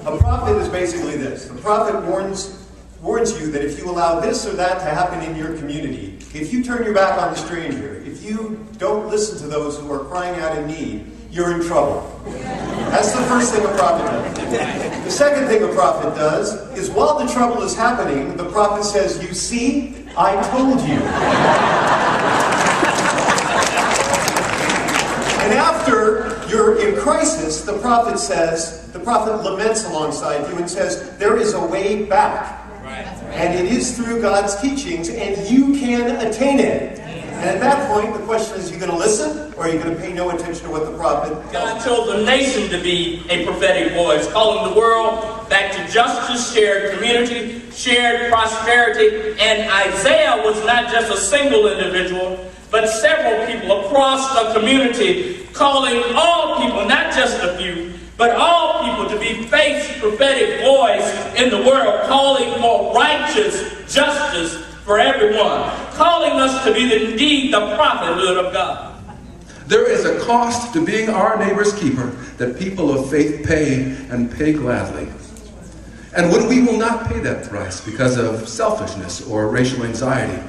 A prophet is basically this. The prophet warns you that if you allow this or that to happen in your community, if you turn your back on the stranger, if you don't listen to those who are crying out in need, you're in trouble. That's the first thing a prophet does. The second thing a prophet does is while the trouble is happening, the prophet says, you see, I told you. And after you're in crisis, the prophet laments alongside you and says, there is a way back. And it is through God's teachings, and you can attain it. And at that point, the question is, are you going to listen, or are you going to pay no attention to what the prophet tells you? God chose a nation to be a prophetic voice, calling the world back to justice, shared community, shared prosperity. And Isaiah was not just a single individual, but several people across the community, calling all people, not just a few, but all people to be faith's prophetic voice in the world, calling for righteous justice for everyone, calling us to be indeed the prophethood of God. There is a cost to being our neighbor's keeper that people of faith pay, and pay gladly. And when we will not pay that price because of selfishness or racial anxiety,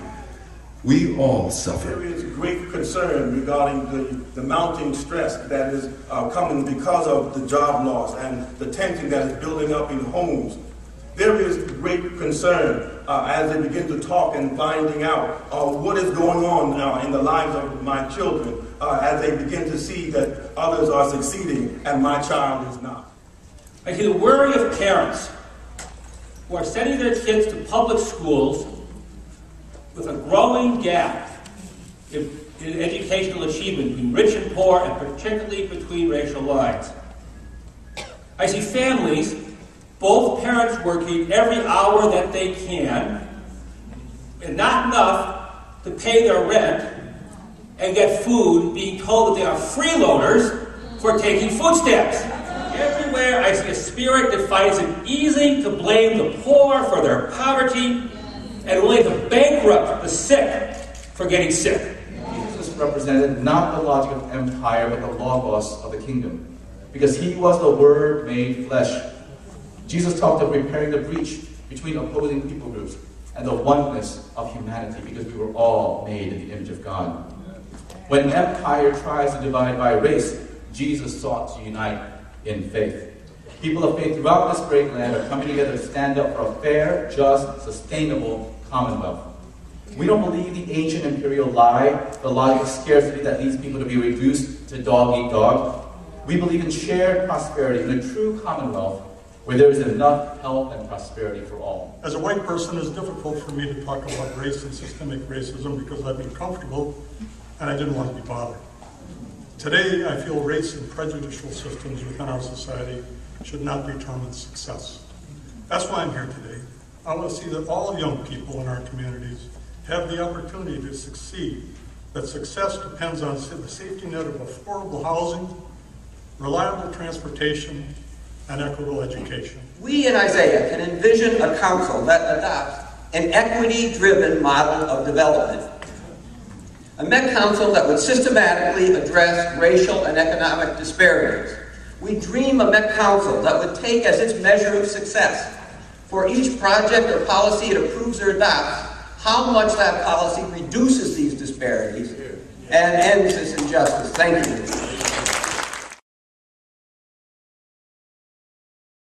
we all suffer. There is great concern regarding the mounting stress that is coming because of the job loss and the tension that is building up in homes. There is great concern as they begin to talk and finding out what is going on now in the lives of my children as they begin to see that others are succeeding and my child is not. I see the worry of parents who are sending their kids to public schools with a growing gap in educational achievement between rich and poor, and particularly between racial lines. I see families, both parents working every hour that they can, and not enough to pay their rent and get food, being told that they are freeloaders for taking food stamps. Everywhere I see a spirit that finds it easy to blame the poor for their poverty and willing to bankrupt the sick for getting sick. Jesus represented not the logic of empire, but the logos of the kingdom, because he was the Word made flesh. Jesus talked of repairing the breach between opposing people groups and the oneness of humanity, because we were all made in the image of God. When empire tries to divide by race, Jesus sought to unite in faith. People of faith throughout this great land are coming together to stand up for a fair, just, sustainable commonwealth. We don't believe the ancient imperial lie, the logic of scarcity that leads people to be reduced to dog eat dog. We believe in shared prosperity, in a true commonwealth where there is enough health and prosperity for all. As a white person, it's difficult for me to talk about race and systemic racism because I've been comfortable and I didn't want to be bothered. Today, I feel race and prejudicial systems within our society should not determine success. That's why I'm here today. I want to see that all young people in our communities have the opportunity to succeed, that success depends on the safety net of affordable housing, reliable transportation, and equitable education. We in Isaiah can envision a council that adopts an equity-driven model of development. A Met Council that would systematically address racial and economic disparities. We dream a Met Council that would take as its measure of success for each project or policy it approves or adopts, how much that policy reduces these disparities and ends this injustice. Thank you.